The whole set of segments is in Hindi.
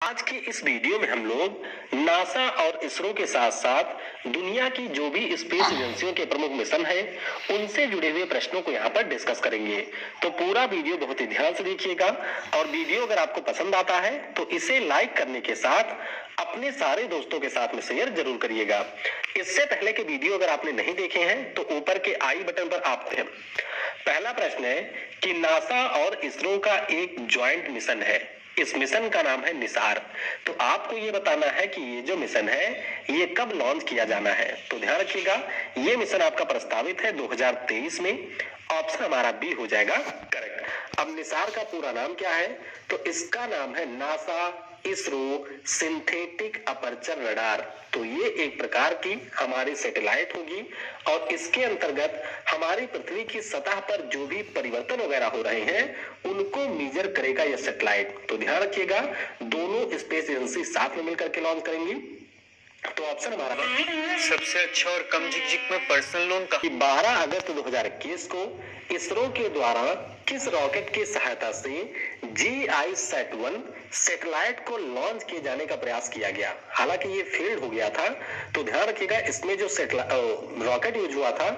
आज की इस वीडियो में हम लोग नासा और इसरो के साथ साथ दुनिया की जो भी स्पेस एजेंसियों के प्रमुख मिशन है उनसे जुड़े हुए प्रश्नों को यहाँ पर डिस्कस करेंगे। तो पूरा वीडियो बहुत ही ध्यान से देखिएगा और वीडियो अगर आपको पसंद आता है तो इसे लाइक करने के साथ अपने सारे दोस्तों के साथ में शेयर जरूर करिएगा। इससे पहले के वीडियो अगर आपने नहीं देखे हैं तो ऊपर के आई बटन पर आप पहला प्रश्न है कि नासा और इसरो का एक ज्वाइंट मिशन है, इस मिशन का नाम है निसार। तो आपको ये बताना है कि ये जो मिशन है ये कब लॉन्च किया जाना है। तो ध्यान रखिएगा ये मिशन आपका प्रस्तावित है 2023 में। ऑप्शन हमारा बी हो जाएगा करेक्ट। अब निसार का पूरा नाम क्या है? तो इसका नाम है NASA ISRO synthetic aperture radar. तो ये एक प्रकार की हमारी सैटेलाइट होगी और इसके अंतर्गत हमारी पृथ्वी की सतह पर जो भी परिवर्तन वगैरह हो रहे हैं उनको मेजर करेगा यह सैटेलाइट। तो ध्यान रखिएगा दोनों स्पेस एजेंसी साथ में मिलकर के लॉन्च करेंगी। तो ऑप्शन हमारा सबसे अच्छा और कम झिकझिक में पर्सनल लोन का 12 अगस्त 2021 को इसरो के द्वारा किस रॉकेट की सहायता से GISAT-1 सैटेलाइट को लॉन्च किए जाने का प्रयास किया गया। हालांकि ये फेल्ड हो गया था। तो ध्यान रखिएगा इसमें जो रॉकेट यूज हुआ था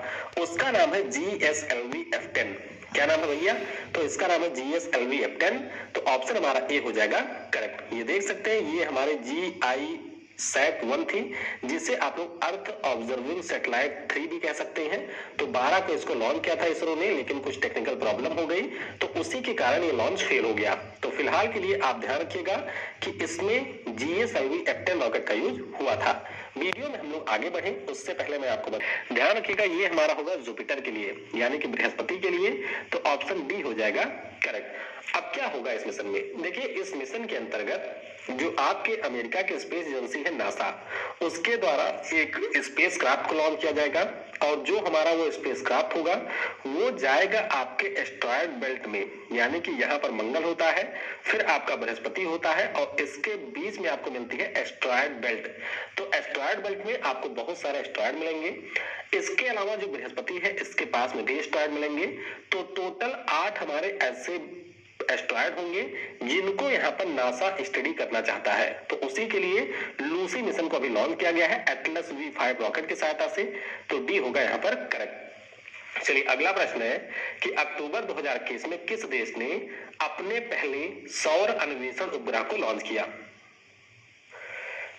उसका नाम है GSLV-F10। क्या नाम है भैया? तो इसका नाम है GSLV-F10। तो ऑप्शन हमारा ए हो जाएगा करेक्ट। ये देख सकते हैं ये हमारे GISAT-1 थी जिसे आप लोग अर्थ ऑब्जर्विंग सैटेलाइट 3 भी कह सकते हैं। तो 12 को इसको लॉन्च किया था इसरो ने, लेकिन कुछ टेक्निकल प्रॉब्लम हो गई तो उसी के कारण ये लॉन्च फेल हो गया। तो फिलहाल के लिए आप ध्यान रखिएगा कि इसमें GSLV-F10 रॉकेट का यूज हुआ था। वीडियो में हम लोग आगे बढ़े उससे पहले मैं आपको ध्यान रखिएगा ये हमारा होगा जुपिटर के लिए यानी कि बृहस्पति के लिए। तो ऑप्शन डी हो जाएगा करेक्ट। अब क्या होगा इस मिशन में? देखिए इस मिशन के अंतर्गत जो आपके अमेरिका की स्पेस एजेंसी है नासा उसके द्वारा एक स्पेस क्राफ्ट को लॉन्च किया जाएगा और जो हमारा वो स्पेस क्राफ्ट होगा वो जाएगा आपके एस्ट्रॉयड बेल्ट में, यानी कि यहाँ पर मंगल होता है फिर आपका बृहस्पति होता है और इसके बीच में आपको मिलती है एस्ट्रॉयड बेल्ट। तो एस्ट्रॉयड बेल्ट में आपको बहुत सारे एस्ट्रॉयड मिलेंगे। इसके अलावा जो बृहस्पति है इसके पास में भी एस्ट्रॉयड मिलेंगे। तो टोटल 8 हमारे ऐसे एस्ट्रॉयड होंगे जिनको यहाँ पर नासा स्टडी करना चाहता है। तो उसी के लिए लूसी मिशन को अभी लॉन्च किया गया है एटलस V5 रॉकेट की सहायता से। तो डी होगा यहाँ पर करेक्ट। चलिए अगला प्रश्न है कि अक्टूबर 2021 में किस देश ने अपने पहले सौर अन्वेषण उपग्रह को लॉन्च किया?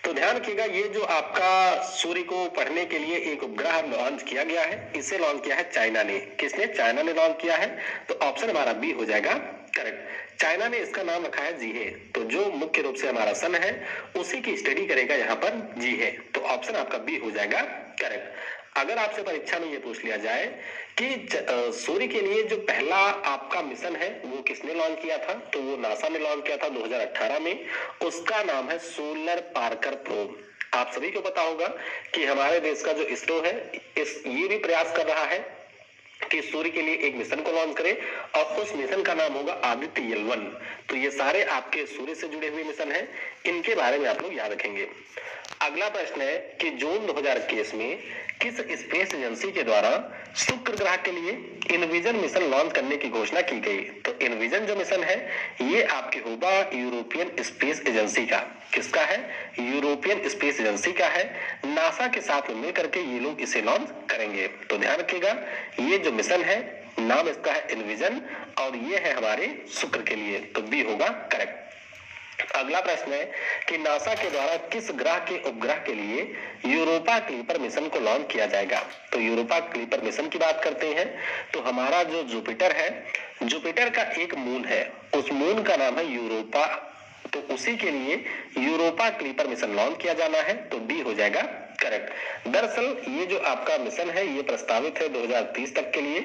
तो ध्यान रखिएगा ये जो आपका सूर्य को पढ़ने के लिए एक उपग्रह लॉन्च किया गया है इसे लॉन्च किया है चाइना ने। किसने? चाइना ने लॉन्च किया है। तो ऑप्शन हमारा बी हो जाएगा करेक्ट। चाइना ने इसका नाम रखा है जीहे। तो जो मुख्य रूप से हमारा सन है उसी की स्टडी करेगा यहाँ पर जीहे। तो ऑप्शन आपका बी हो जाएगा करेक्ट। अगर आपसे परीक्षा में ये पूछ लिया जाए कि सूर्य के लिए जो पहला आपका मिशन है वो किसने लॉन्च किया था? तो वो नासा ने लॉन्च किया था 2018 में। उसका नाम है सोलर पार्कर प्रोब। आप सभी को पता होगा कि हमारे देश का जो इसरो है ये भी प्रयास कर रहा है कि सूर्य के लिए एक मिशन को लॉन्च करे और उस मिशन का नाम होगा आदित्य L1। तो ये सारे आपके सूर्य से जुड़े हुए मिशन हैं, इनके बारे में आप लोग याद रखेंगे। अगला प्रश्न है कि जून 2021 में किस स्पेस एजेंसी के द्वारा शुक्र ग्रह के लिए इनविजन मिशन लॉन्च करने की घोषणा की गई? तो इनविजन जो मिशन है ये आपके होगा यूरोपियन स्पेस एजेंसी का। किसका है? यूरोपियन स्पेस एजेंसी का है। नासा के साथ मिल करके ये लोग इसे लॉन्च करेंगे। तो ध्यान रखिएगा ये जो मिशन है नाम इसका है इनविजन और ये है हमारे शुक्र के लिए। तो बी होगा करेक्ट। अगला प्रश्न है कि नासा के द्वारा किस ग्रह के उपग्रह के लिए यूरोपा क्लीपर मिशन को लॉन्च किया जाएगा? तो यूरोपा क्लीपर मिशन की बात करते हैं तो हमारा जो जुपिटर है, जुपिटर का एक मून है, उस मून का नाम है यूरोपा। तो उसी के लिए यूरोपा क्लीपर मिशन लॉन्च किया जाना है। तो डी हो जाएगा करेक्ट। दरअसल ये जो आपका मिशन है ये प्रस्तावित है 2030 तक के लिए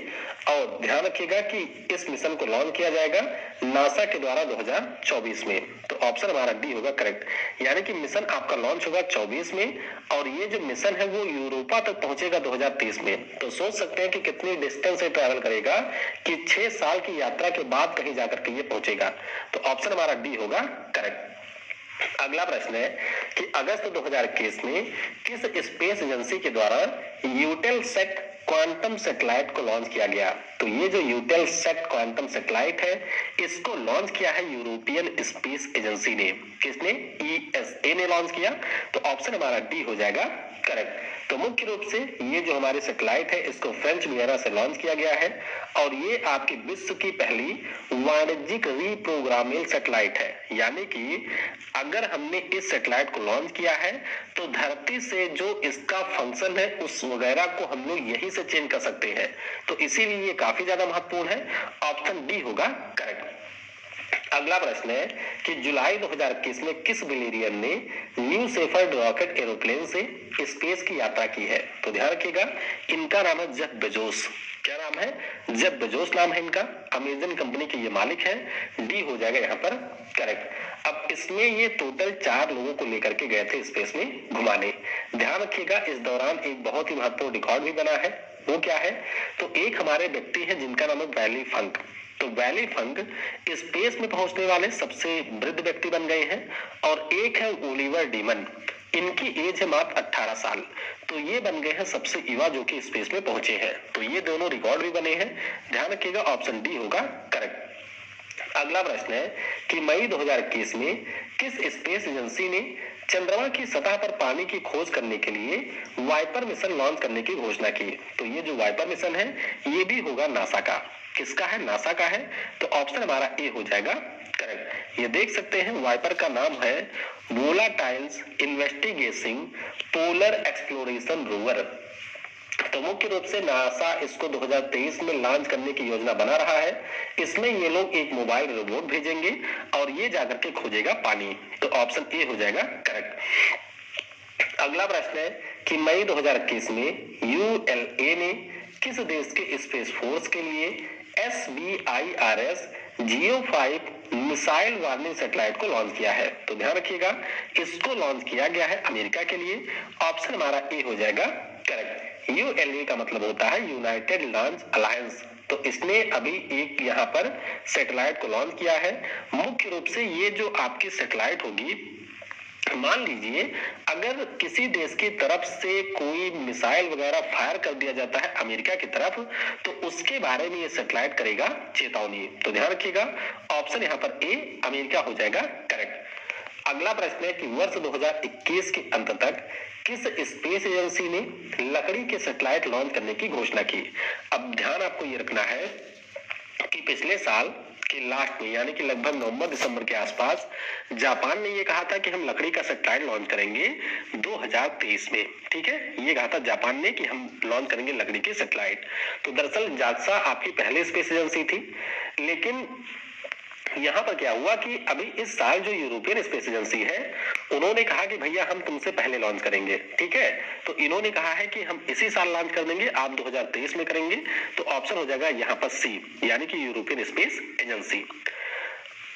और ध्यान रखिएगा कि इस मिशन को लॉन्च किया जाएगा नासा के द्वारा 2024 में। तो ऑप्शन हमारा डी होगा करेक्ट। यानी कि मिशन आपका लॉन्च होगा 24 में और ये जो मिशन है वो यूरोपा तक पहुंचेगा 2030 में। तो सोच सकते हैं कि कितनी डिस्टेंस से ट्रैवल करेगा कि 6 साल की यात्रा के बाद कहीं जाकर के ये पहुंचेगा। तो ऑप्शन हमारा डी होगा करेक्ट। अगला प्रश्न है कि अगस्त 2021 में किस स्पेस एजेंसी के द्वारा यूटेलसैट क्वांटम सैटेलाइट को लॉन्च किया गया। तो ये जो यूटेलसैट क्वांटम सैटेलाइट है, इसको लॉन्च किया है यूरोपियन स्पेस एजेंसी ने। किसने? ईएसए ने लॉन्च किया। तो ऑप्शन हमारा डी हो जाएगा करेक्ट। तो मुख्य रूप से ये जो हमारी सैटेलाइट है, इसको फ्रेंच गुयाना से लॉन्च किया गया है और ये आपके विश्व की पहली वाणिज्यिक रीप्रोग्रामेबल सैटेलाइट है। यानी कि अगर हमने इस सैटेलाइट को लॉन्च किया है तो धरती से जो इसका फंक्शन है उस वगैरह को हम लोग यहीं से चेंज कर सकते हैं। तो इसीलिए ये काफी ज्यादा महत्वपूर्ण है। ऑप्शन डी होगा करेक्ट। अगला प्रश्न है कि जुलाई 2021 में किस बिलियनियर ने न्यू शेफर्ड रॉकेट एरोप्लेन से स्पेस की यात्रा की है? तो ध्यान रखिएगा, इनका नाम है जेफ बेजोस। क्या नाम है? जेफ बेजोस नाम है इनका। अमेजन कंपनी के ये मालिक हैं। डी हो जाएगा यहाँ पर करेक्ट। अब इसमें ये टोटल 4 लोगों को लेकर के गए थे स्पेस में घुमाने। ध्यान रखिएगा, इस दौरान एक बहुत ही महत्वपूर्ण रिकॉर्ड भी बना है। वो क्या है? तो एक हमारे व्यक्ति है जिनका नाम है वैली फंक। तो वैली फंक स्पेस में पहुंचने वाले सबसे वृद्ध व्यक्ति बन गए हैं। और एक है ओलिवर डीमन, इनकी एज है मात्र 18 साल। तो ये बन गए हैं सबसे युवा जो कि स्पेस में पहुंचे हैं। तो ये दोनों रिकॉर्ड भी बने हैं। ध्यान रखिएगा, ऑप्शन डी होगा करेक्ट। अगला प्रश्न है कि मई 2021 में किस स्पेस एजेंसी ने चंद्रमा की सतह पर पानी की खोज करने के लिए वाइपर मिशन लॉन्च करने की घोषणा की? तो ये जो वाइपर मिशन है, ये भी होगा नासा का। किसका है? नासा का है। तो ऑप्शन हमारा ए हो जाएगा करेक्ट। ये देख सकते हैं, वाइपर का नाम है वोलाटाइल्स इन्वेस्टिगेटिंग पोलर एक्सप्लोरेशन रोवर। तो मुख्य रूप से नासा इसको 2023 में लॉन्च करने की योजना बना रहा है। इसमें ये लोग एक मोबाइल रोबोट भेजेंगे और ये जाकर के खोजेगा पानी। तो ऑप्शन ए हो जाएगा करेक्ट। अगला प्रश्न है कि मई 2021 में यूएलए ने किस देश के स्पेस फोर्स के लिए SBIRS GEO-5 missile warning satellite को लॉन्च किया है? तो ध्यान रखिएगा, इसको लॉन्च किया गया है अमेरिका के लिए। ऑप्शन हमारा ए हो जाएगा करेक्ट। यूएलए का मतलब होता है यूनाइटेड लॉन्च अलायंस। तो इसने अभी एक यहाँ पर सैटेलाइट को लॉन्च किया है। मुख्य रूप से ये जो आपकी सैटेलाइट होगी, मान लीजिए अगर किसी देश की तरफ से कोई मिसाइल वगैरह फायर कर दिया जाता है अमेरिका की तरफ, तो उसके बारे में ये सैटेलाइट करेगा चेतावनी। तो ध्यान रखिएगा, ऑप्शन यहाँ पर ए अमेरिका हो जाएगा करेक्ट। अगला प्रश्न है कि वर्ष 2021 के अंत तक किस स्पेस एजेंसी ने लकड़ी के सैटेलाइट लॉन्च करने की घोषणा की? अब ध्यान आपको ये रखना है कि पिछले साल के लास्ट में, यानी कि लगभग नवंबर दिसंबर के आसपास, जापान ने ये कहा था कि हम लकड़ी का सैटेलाइट लॉन्च करेंगे 2023 में। ठीक है, ये कहा था जापान ने कि हम लॉन्च करेंगे लकड़ी के सैटेलाइट। तो दरअसल जाक्सा आपकी पहले स्पेस एजेंसी थी, लेकिन यहाँ पर क्या हुआ कि अभी इस साल जो यूरोपियन स्पेस एजेंसी है, उन्होंने कहा कि भैया हम तुमसे पहले लॉन्च करेंगे। ठीक है, तो इन्होंने कहा है कि हम इसी साल लॉन्च कर देंगे, आप 2023 में करेंगे। तो ऑप्शन हो जाएगा यहाँ पर सी, यानी कि यूरोपियन स्पेस एजेंसी।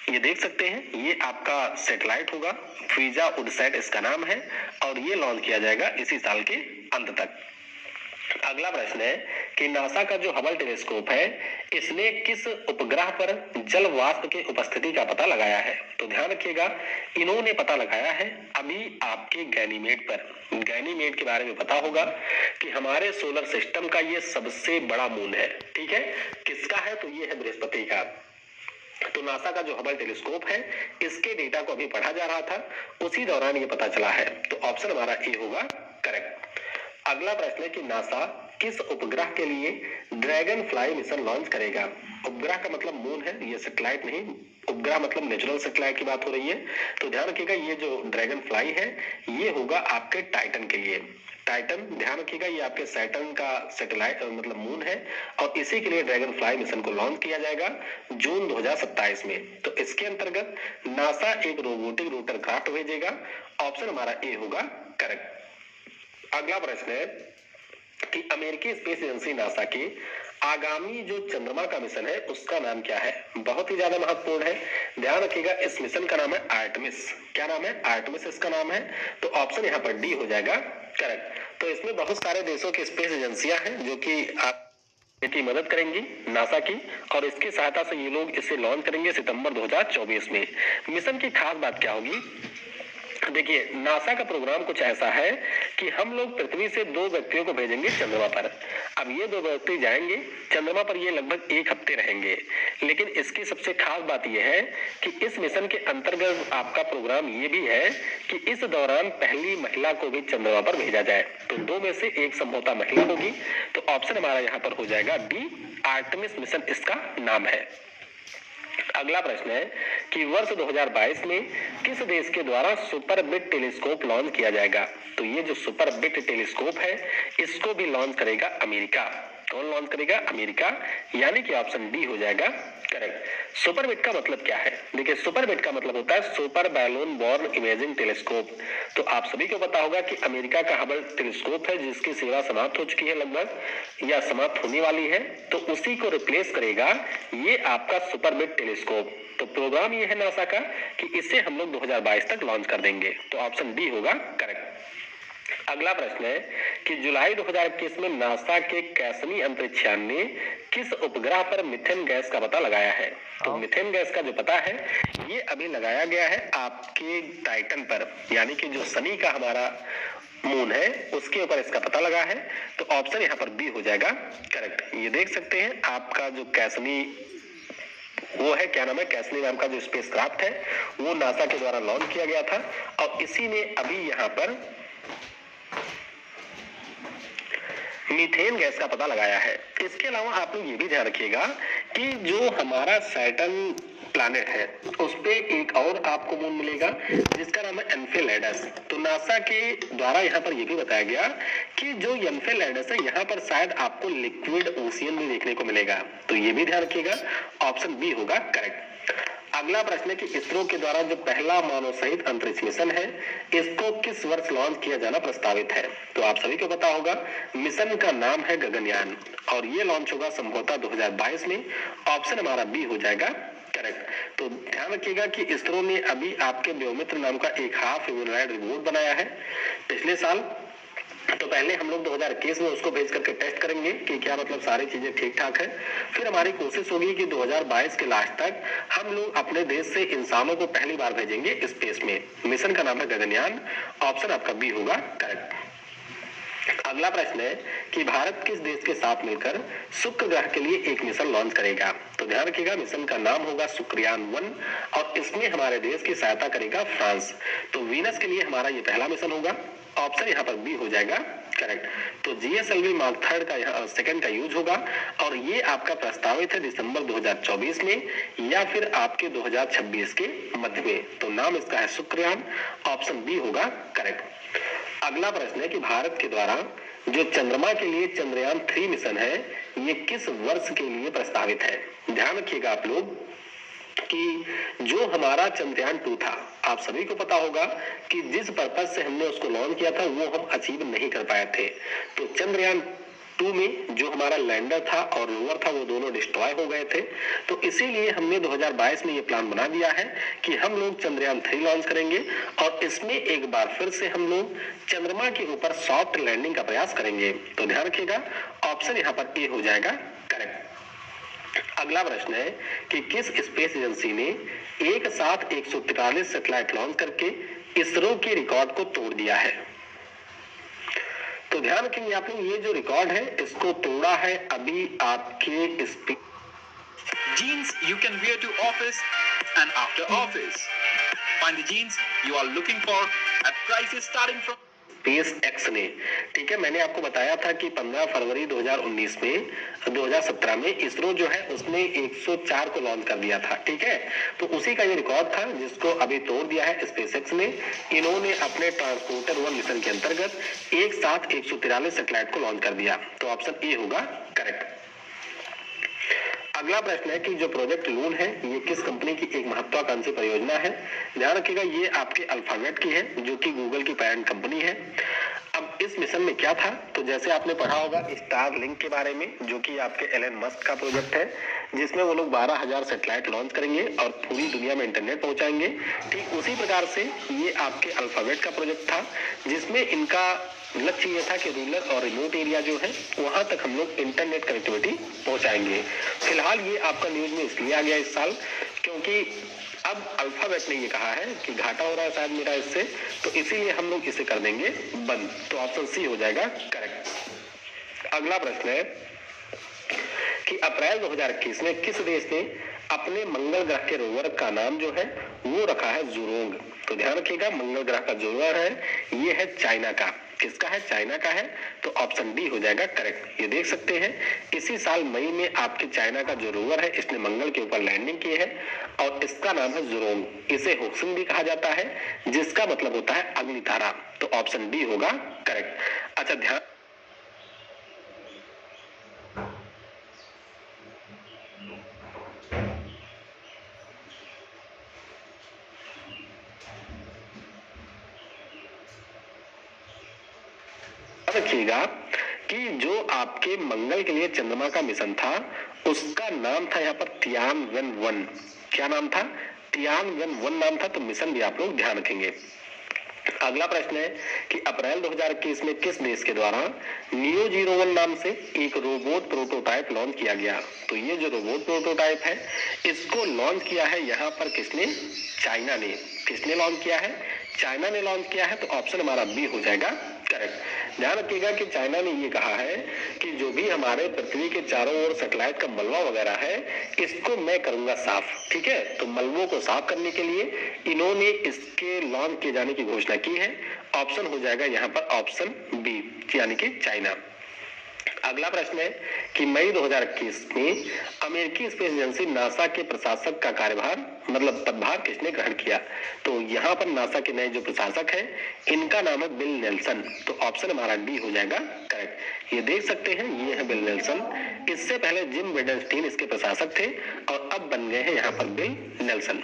ये देख सकते हैं, ये आपका सैटेलाइट होगा, फ्रीजा उडसैट इसका नाम है, और ये लॉन्च किया जाएगा इसी साल के अंत तक। अगला प्रश्न है कि नासा का जो हबल टेलीस्कोप है, इसने किस उपग्रह पर जल वाष्प की उपस्थिति का पता लगाया है? तो ध्यान रखिएगा, इन्होंने पता लगाया है अभी आपके गैनीमेड पर। गैनीमेड के बारे में पता होगा कि हमारे सोलर सिस्टम का ये सबसे बड़ा मून है। ठीक है, किसका है? तो ये है बृहस्पति का। तो नासा का जो हबल टेलीस्कोप है, इसके डेटा को अभी पढ़ा जा रहा था, उसी दौरान ये पता चला है। तो ऑप्शन हमारा ए होगा करेक्ट। अगला प्रश्न है कि नासा किस उपग्रह के लिए ड्रैगन फ्लाई मिशन लॉन्च करेगा? उपग्रह का मतलब मून है, ये सैटेलाइट नहीं। उपग्रह मतलब नेचुरल सैटेलाइट की बात हो रही है। तो ध्यान रखिएगा, ये जो ड्रैगन फ्लाई है, ये होगा आपके टाइटन के लिए। टाइटन, ध्यान रखिएगा, ये आपके सैटर्न का सैटेलाइट मतलब मून है, और इसी के लिए ड्रैगन फ्लाई मिशन को लॉन्च किया जाएगा जून 2027 में। तो इसके अंतर्गत नासा एक रोबोटिक रोटर क्राफ्ट भेजेगा। ऑप्शन हमारा ए होगा करेक्ट। अगला प्रश्न है कि अमेरिकी स्पेस एजेंसी नासा के आगामी जो चंद्रमा का मिशन है, उसका नाम क्या है? बहुत ही ज्यादा महत्वपूर्ण है, ध्यान रखिएगा। इस मिशन का नाम है आर्टेमिस। क्या नाम है? आर्टेमिस इसका नाम है। तो ऑप्शन यहाँ पर डी हो जाएगा करेक्ट। तो इसमें बहुत सारे देशों की स्पेस एजेंसियां हैं जो कि की मदद करेंगी नासा की, और इसकी सहायता से ये लोग इसे लॉन्च करेंगे सितंबर 2024 में। मिशन की खास बात क्या होगी? देखिए, नासा का प्रोग्राम कुछ ऐसा है कि हम लोग पृथ्वी से 2 व्यक्तियों को भेजेंगे चंद्रमा पर। अब ये दो व्यक्ति जाएंगे चंद्रमा पर, ये लगभग 1 हफ्ते रहेंगे। लेकिन इसकी सबसे खास बात यह है कि इस मिशन के अंतर्गत आपका प्रोग्राम ये भी है कि इस दौरान पहली महिला को भी चंद्रमा पर भेजा जाए। तो 2 में से एक संभवतः महिला होगी। तो ऑप्शन हमारा यहाँ पर हो जाएगा डी, आर्टेमिस मिशन इसका नाम है। अगला प्रश्न है कि वर्ष 2022 में किस देश के द्वारा सुपर बिट टेलीस्कोप लॉन्च किया जाएगा। तो ये जो सुपर बिट टेलीस्कोप है इसको भी लॉन्च करेगा अमेरिका। कौन लॉन्च करेगा? अमेरिका, यानी कि ऑप्शन डी हो जाएगा करेक्ट। सुपर बिट का मतलब क्या है? देखिए, सुपर बिट का मतलब होता है super balloon born imaging telescope. तो आप सभी को पता होगा कि अमेरिका का हबल टेलीस्कोप है जिसकी सेवा समाप्त हो चुकी है लगभग, या समाप्त होने वाली है। तो उसी को रिप्लेस करेगा ये आपका सुपर बिट टेलीस्कोप। तो प्रोग्राम ये है नासा का कि इसे हम लोग 2022 तक लॉन्च कर देंगे। तो ऑप्शन डी होगा करेक्ट। अगला प्रश्न है कि जुलाई 2021 में नासा के कैसनी अंतरिक्षयान ने किस उपग्रह पर मीथेन गैस का पता लगाया है। तो मीथेन गैस का जो पता है ये अभी लगाया गया है आपके टाइटन पर, यानी कि जो शनि का हमारा मून है उसके ऊपर इसका पता लगा है। तो ऑप्शन यहाँ पर बी हो जाएगा करेक्ट। ये देख सकते हैं आपका जो कैसनी वो है, क्या नाम है, कैसनी नाम का जो स्पेसक्राफ्ट है वो नासा के द्वारा लॉन्च किया गया था और इसी ने अभी यहाँ पर मीथेन गैस का पता लगाया है। इसके अलावा आप लोग ये भी ध्यान रखिएगा कि जो हमारा सैटर्न प्लैनेट है उस पे एक और आपको मून मिलेगा जिसका नाम है एन्सेलेडस। तो नासा के द्वारा यहाँ पर यह भी बताया गया कि जो एन्सेलेडस है यहाँ पर शायद आपको लिक्विड ओशियन भी देखने को मिलेगा। तो ये भी ध्यान रखिएगा, ऑप्शन बी होगा करेक्ट। अगला प्रश्न है कि इसरो के द्वारा जो पहला मानव सहित अंतरिक्ष मिशन है इसको किस वर्ष लॉन्च किया जाना प्रस्तावित है। तो आप सभी को पता होगा मिशन का नाम है गगनयान और ये लॉन्च होगा संभवतः 2022 में। ऑप्शन हमारा बी हो जाएगा करेक्ट। तो ध्यान रखिएगा कि इसरो ने अभी आपके व्योमित्र नाम का एक हाफ ह्यूमनॉइड रोबोट बनाया है पिछले साल। तो पहले हम लोग 2021 में उसको भेज करके टेस्ट करेंगे कि क्या मतलब सारी चीजें ठीक ठाक है। फिर हमारी कोशिश होगी कि 2022 के लास्ट तक हम लोग अपने देश से इंसानों को पहली बार भेजेंगे स्पेस में। मिशन का नाम है गगनयान। ऑप्शन आपका बी होगा करेक्ट। अगला प्रश्न है कि भारत किस देश के साथ मिलकर शुक्र ग्रह के लिए एक मिशन लॉन्च करेगा। तो ध्यान रखिएगा मिशन का नाम होगा शुक्रयान 1 और इसमें हमारे देश की सहायता करेगा फ्रांस। तो वीनस के लिए हमारा ये पहला मिशन होगा। ऑप्शन यहाँ पर बी हो जाएगा करेक्ट। तो जीएसएलवी मार्क 3 का यहाँ सेकंड का यूज होगा और ये आपका प्रस्तावित है दिसंबर 2024 में या फिर आपके 2026 के मध्य में। तो नाम इसका है शुक्रयान। ऑप्शन बी होगा करेक्ट। अगला प्रश्न है कि भारत के द्वारा जो चंद्रमा के लिए चंद्रयान 3 मिशन है ये किस वर्ष के लिए प्रस्तावित है। ध्यान रखिएगा आप लोग कि जो हमारा चंद्रयान 2 था आप सभी को पता होगा कि जिस पर्पज से हमने उसको लॉन्च किया था वो हम अचीव नहीं कर पाए थे। तो चंद्रयान 2 में जो हमारा लैंडर था और रोवर था वो दोनों डिस्ट्रॉय हो गए थे। तो इसीलिए हमने 2022 में ये प्लान बना दिया है कि हम लोग चंद्रयान 3 लॉन्च करेंगे और इसमें एक बार फिर से हम लोग चंद्रमा के ऊपर सॉफ्ट लैंडिंग का प्रयास करेंगे। तो ध्यान रखिएगा ऑप्शन यहाँ पर ए हो जाएगा करेक्ट। अगला प्रश्न है कि किस स्पेस एजेंसी ने एक साथ 143 सैटेलाइट लॉन्च करके इसरो के रिकॉर्ड को तोड़ दिया है। तो ध्यान रखेंगे आप लोग ये जो रिकॉर्ड है इसको तोड़ा है अभी आपके Jeans you can wear to office and after office. Find the jeans you are looking for at prices starting from SpaceX ने, ठीक है, मैंने आपको बताया था कि 15 फरवरी 2019 में 2017 में इसरो जो है उसने 104 को लॉन्च कर दिया था। ठीक है, तो उसी का ये रिकॉर्ड था जिसको अभी तोड़ दिया है SpaceX ने। इन्होंने अपने ट्रांसपोर्टर 1 मिशन के अंतर्गत एक साथ 143 सैटेलाइट को लॉन्च कर दिया। तो ऑप्शन ए होगा करेक्ट। अगला प्रश्न है कि जो प्रोजेक्ट लून है ये किस कंपनी की एक महत्वाकांक्षी परियोजना है। ध्यान रखिएगा ये आपके अल्फाबेट की है जो कि गूगल की पेरेंट कंपनी है। अब इस मिशन में क्या था, तो जैसे आपने पढ़ा होगा स्टारलिंक के बारे में जो कि आपके एलन मस्क का प्रोजेक्ट है जिसमें वो लोग 12,000 सैटेलाइट लॉन्च करेंगे और पूरी दुनिया में इंटरनेट पहुंचाएंगे। ठीक उसी प्रकार से ये आपके अल्फाबेट का प्रोजेक्ट था जिसमें इनका लक्ष्य ये था कि रूरल और रिमोट एरिया जो है वहां तक हम लोग इंटरनेट कनेक्टिविटी पहुंचाएंगे। फिलहाल ये आपका न्यूज में इसलिए आ गया इस साल क्योंकि अब अल्फाबेट ने ये कहा है कि घाटा हो रहा है शायद मेरा इससे, तो इसीलिए हम लोग इसे कर देंगे बंद। तो ऑप्शन सी हो जाएगा करेक्ट। अगला प्रश्न है कि अप्रैल 2021 में किस देश ने अपने मंगल ग्रह के रोवर का नाम जो है वो रखा है जुरोंग। तो ध्यान रखिएगा, मंगल ग्रह का जो रोवर है ये है चाइना का। किसका है? चाइना का है। तो ऑप्शन डी हो जाएगा करेक्ट। ये देख सकते हैं इसी साल मई में आपके चाइना का जो रोवर है इसने मंगल के ऊपर लैंडिंग की है और इसका नाम है जुरोंग। इसे होक्सिंग भी कहा जाता है जिसका मतलब होता है अग्नि तारा। तो ऑप्शन डी होगा करेक्ट। अच्छा ध्यान रखिएगा कि जो आपके मंगल के लिए चंद्रमा का मिशन था उसका नाम था यहाँ पर तियानवेन-1। क्या नाम था? तियानवेन-1 नाम था। तो मिशन भी आप लोग ध्यान रखेंगे। अगला प्रश्न है कि अप्रैल 2021 में किस देश के द्वारा नियो 01 नाम से एक रोबोट प्रोटोटाइप लॉन्च किया गया। तो ये जो रोबोट प्रोटोटाइप है इसको लॉन्च किया है यहाँ पर किसने? चाइना ने। किसने लॉन्च किया है? चाइना ने लॉन्च किया है। तो ऑप्शन हमारा बी हो जाएगा करेक्ट। ध्यान रखिएगा कि चाइना ने ये कहा है कि जो भी हमारे पृथ्वी के चारों ओर सैटेलाइट का मलबा वगैरह है इसको मैं करूंगा साफ। ठीक है, तो मलबों को साफ करने के लिए इन्होंने इसके लॉन्च किए जाने की घोषणा की है। ऑप्शन हो जाएगा यहाँ पर ऑप्शन बी यानी कि चाइना। अगला प्रश्न है कि मई 2021 में अमेरिकी स्पेस एजेंसी नासा के प्रशासक का कार्यभार मतलब पदभार किसने ग्रहण किया। तो यहाँ पर नासा के नए जो प्रशासक हैं इनका नाम है बिल नेल्सन। तो ऑप्शन हमारा डी हो जाएगा करेक्ट। ये देख सकते हैं ये है बिल नेल्सन। इससे पहले जिम वेडनस्टीन इसके प्रशासक थे और अब बन गए हैं यहाँ पर बिल नेल्सन।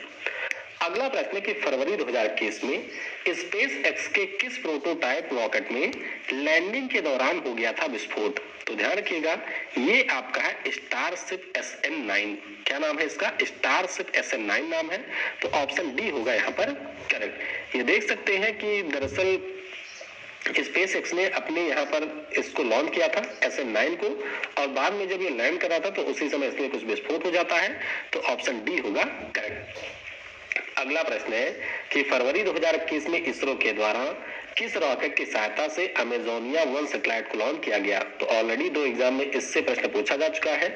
अगला प्रश्न है कि फरवरी 2021 में स्पेस एक्स के किस प्रोटोटाइप रॉकेट में लैंडिंग के दौरान हो गया था विस्फोट। तो ध्यान रखिएगा ये आपका है स्टारशिप SN9। क्या नाम है इसका? स्टारशिप SN9 नाम है। तो ऑप्शन डी होगा यहाँ पर करेक्ट। ये देख सकते हैं कि दरअसल स्पेस एक्स ने अपने यहाँ पर इसको लॉन्च किया था SN9 को और बाद में जब ये लैंड कर रहा था तो उसी समय इसमें कुछ विस्फोट हो जाता है। तो ऑप्शन डी होगा करेक्ट। अगला प्रश्न है कि फरवरी 2021 में इसरो के द्वारा किस रॉकेट की सहायता से अमेजोनिया 1 सैटेलाइट को लॉन्च किया गया। तो ऑलरेडी 2 एग्जाम में इससे प्रश्न पूछा जा चुका है।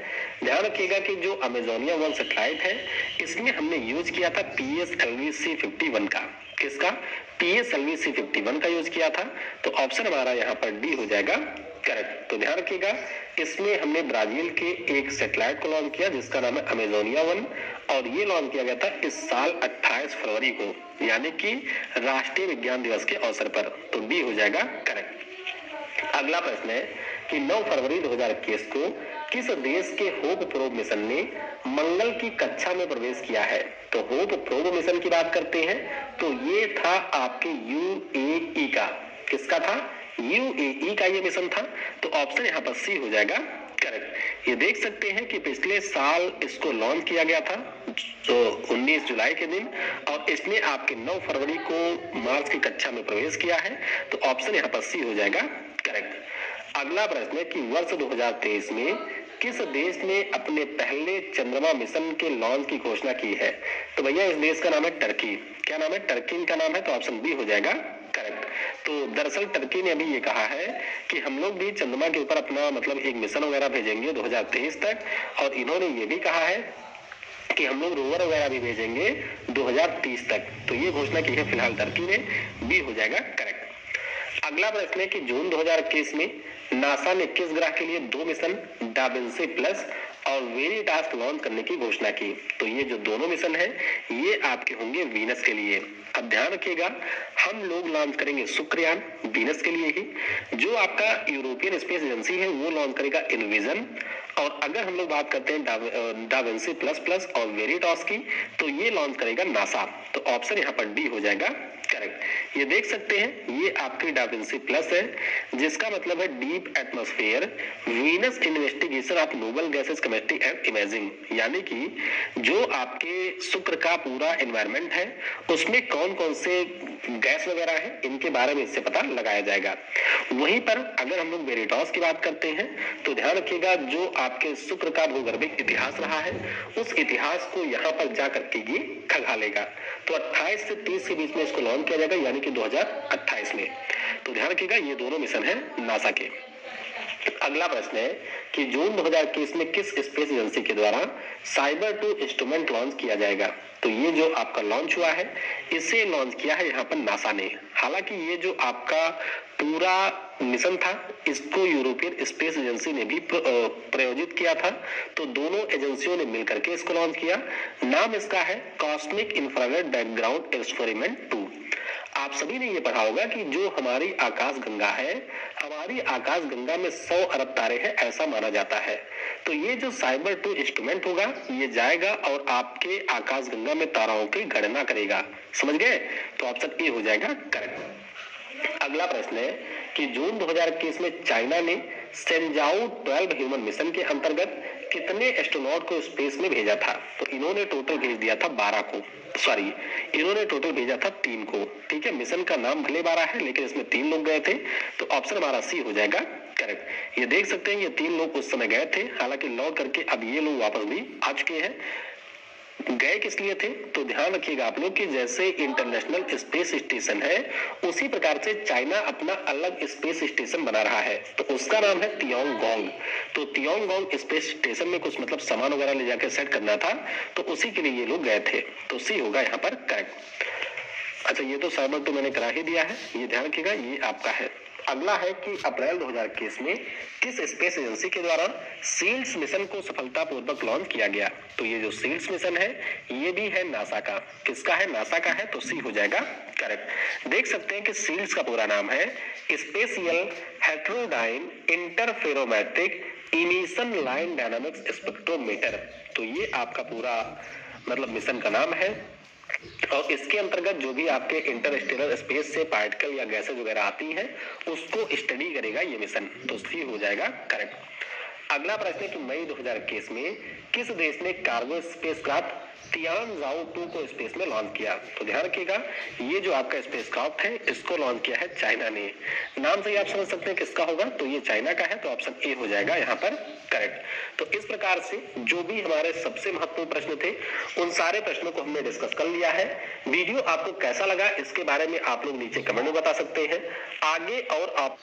ध्यान रखिएगा कि जो अमेजोनिया 1 सैटेलाइट है इसमें हमने यूज किया था PSLV-C51 का। किसका? PSLV-C51 का यूज किया था। तो ऑप्शन हमारा यहाँ पर डी हो जाएगा करेक्ट। तो ध्यान रखिएगा इसमें हमने ब्राजील के एक सैटेलाइट को लॉन्च किया जिसका नाम है अमेजोनिया 1 और ये लॉन्च किया गया था इस साल 28 फरवरी को यानी कि राष्ट्रीय विज्ञान दिवस के अवसर पर। तो डी हो जाएगा करेक्ट। अगला प्रश्न है कि 9 फरवरी 2021 को किस देश के होप प्रोब मिशन ने मंगल की कक्षा में प्रवेश किया है। तो होप प्रोब मिशन की बात करते हैं तो ये था आपके UAE का। किसका था? UAE का ये मिशन था। तो ऑप्शन यहाँ पर सी हो जाएगा करेक्ट। ये देख सकते हैं कि पिछले साल इसको लॉन्च किया गया था तो 19 जुलाई के दिन और इसने आपके 9 फरवरी को मार्स की कक्षा में प्रवेश किया है। तो ऑप्शन यहाँ पर सी हो जाएगा करेक्ट। अगला प्रश्न है कि वर्ष 2023 में किस देश ने अपने पहले चंद्रमा मिशन के लॉन्च की घोषणा की है। तो भैया इस देश का नाम है टर्की। क्या नाम है? टर्की का नाम है। तो ऑप्शन बी हो जाएगा करेक्ट। तो दरअसल टर्की ने अभी ये कहा है कि हम लोग भी चंद्रमा के ऊपर अपना मतलब एक मिशन वगैरह भेजेंगे 2023 तक और इन्होंने ये भी कहा है कि हम लोग रोवर वगैरह भी भेजेंगे 2030 तक। तो ये घोषणा की है फिलहाल टर्की ने। बी हो जाएगा करेक्ट। अगला प्रश्न है कि जून 2021 में नासा ने किस ग्रह के लिए 2 मिशन डाविंसी प्लस और वेरिटास लॉन्च करने की घोषणा की। तो ये जो दोनों मिशन है ये आपके होंगे वीनस के लिए। अब ध्यान रखिएगा हम लोग लॉन्च करेंगे शुक्रयान वीनस के लिए ही। जो आपका यूरोपियन स्पेस एजेंसी है वो लॉन्च करेगा इनविजन और अगर हम लोग बात करते हैं डाविंसी प्लस प्लस और वेरिटास की तो ये लॉन्च करेगा नासा। तो ऑप्शन यहाँ पर डी हो जाएगा करेक्ट। ये देख सकते हैं ये आपकी डाविंसी प्लस है जिसका मतलब है deep atmosphere Venus investigation of noble gases chemistry and imaging. यानी कि जो आपके शुक्र का पूरा एनवायरनमेंट है उसमें कौन कौन से गैस वगैरह है इनके बारे में इससे पता लगाया जाएगा। वहीं पर अगर हम लोग वेरिटास की बात करते हैं तो ध्यान रखिएगा जो आपके शुक्र का भूगर्भिक इतिहास रहा है उस इतिहास को यहाँ पर जाकर के ये खंगालेगा। तो 28 से 30 के बीच में इसको लॉन्च किया जाएगा यानी कि 2028 में। तो ध्यान रखिएगा ये दोनों मिशन है नासा के। अगला प्रश्न है कि जून 2021 में किस स्पेस एजेंसी के द्वारा साइबर 2 इंस्ट्रूमेंट लॉन्च किया जाएगा। तो ये जो आपका लॉन्च हुआ है इसे लॉन्च किया है यहाँ पर नासा ने। हालांकि ये जो आपका पूरा मिशन था इसको यूरोपियन स्पेस एजेंसी ने भी प्रायोजित किया था। तो दोनों एजेंसियों ने मिलकर के इसको लॉन्च किया। नाम इसका है कॉस्मिक इंफ्रारेड बैकग्राउंड एक्सपेरिमेंट 2। आप सभी ने ये पढ़ा होगा कि जो हमारी आकाश गंगा है, हमारी आकाश गंगा में 100 अरब तारे हैं ऐसा माना जाता है। तो ये जो साइबर 2 इंस्ट्रूमेंट होगा ये जाएगा और आपके आकाश गंगा में ताराओं की गणना करेगा। समझ गए? तो ऑप्शन ए हो जाएगा करेक्ट। अगला प्रश्न है कि जून 2021 में चाइना ने सेंजाओ 12 ह्यूमन मिशन के अंतर्गत कितने एस्ट्रोनॉट को स्पेस में भेजा था। तो इन्होंने टोटल भेज दिया था 12 को, सॉरी इन्होंने टोटल भेजा था 3 को। ठीक है, मिशन का नाम भले 12 है लेकिन इसमें 3 लोग गए थे। तो ऑप्शन हमारा सी हो जाएगा करेक्ट। ये देख सकते हैं ये 3 लोग उस समय गए थे, हालांकि लौट करके अब ये लोग वापस भी आ चुके हैं। गए किस लिए थे तो ध्यान रखिएगा आप लोग कि जैसे इंटरनेशनल स्पेस स्टेशन है उसी प्रकार से चाइना अपना अलग स्पेस स्टेशन बना रहा है। तो उसका नाम है तियोंगोंग। तो तियोंगोंग स्पेस स्टेशन में कुछ मतलब सामान वगैरह ले जाकर सेट करना था, तो उसी के लिए ये लोग गए थे। तो सी होगा यहाँ पर करेक्ट। अच्छा, ये तो साइबर 2 मैंने करा ही दिया है, ये ध्यान रखिएगा, ये आपका है। अगला है कि अप्रैल 2021 में किस स्पेस एजेंसी के द्वारा सील्ड्स मिशन को सफलतापूर्वक लॉन्च किया गया। तो ये जो सील्ड्स मिशन है ये भी है नासा का। किसका है? नासा का है। तो सी हो जाएगा करेक्ट। देख सकते हैं कि सील्ड्स का पूरा नाम है spatial heterodyne interferometric emission line dynamics spectrometer. तो ये आपका पूरा मतलब मिशन का नाम है और इसके अंतर्गत जो भी आपके इंटरस्टेलर स्पेस से पार्टिकल या गैसेज वगैरह आती हैं उसको स्टडी करेगा ये मिशन। तो सी हो जाएगा करेक्ट। अगला प्रश्न है कि मई 2021 में किस देश ने कार्गो स्पेसक्राफ्ट तियानजाओ 2 को स्पेस में लॉन्च किया। तो ध्यान रखिएगा ये जो आपका स्पेसक्राफ्ट है इसको लॉन्च किया है चाइना ने। नाम से ही आप समझ सकते हैं किसका होगा, तो ये चाइना का है। तो ऑप्शन ए हो जाएगा यहाँ पर करेक्ट। तो इस प्रकार से जो भी हमारे सबसे महत्वपूर्ण प्रश्न थे उन सारे प्रश्नों को हमने डिस्कस कर लिया है। वीडियो आपको कैसा लगा इसके बारे में आप लोग नीचे कमेंट में बता सकते हैं। आगे और आप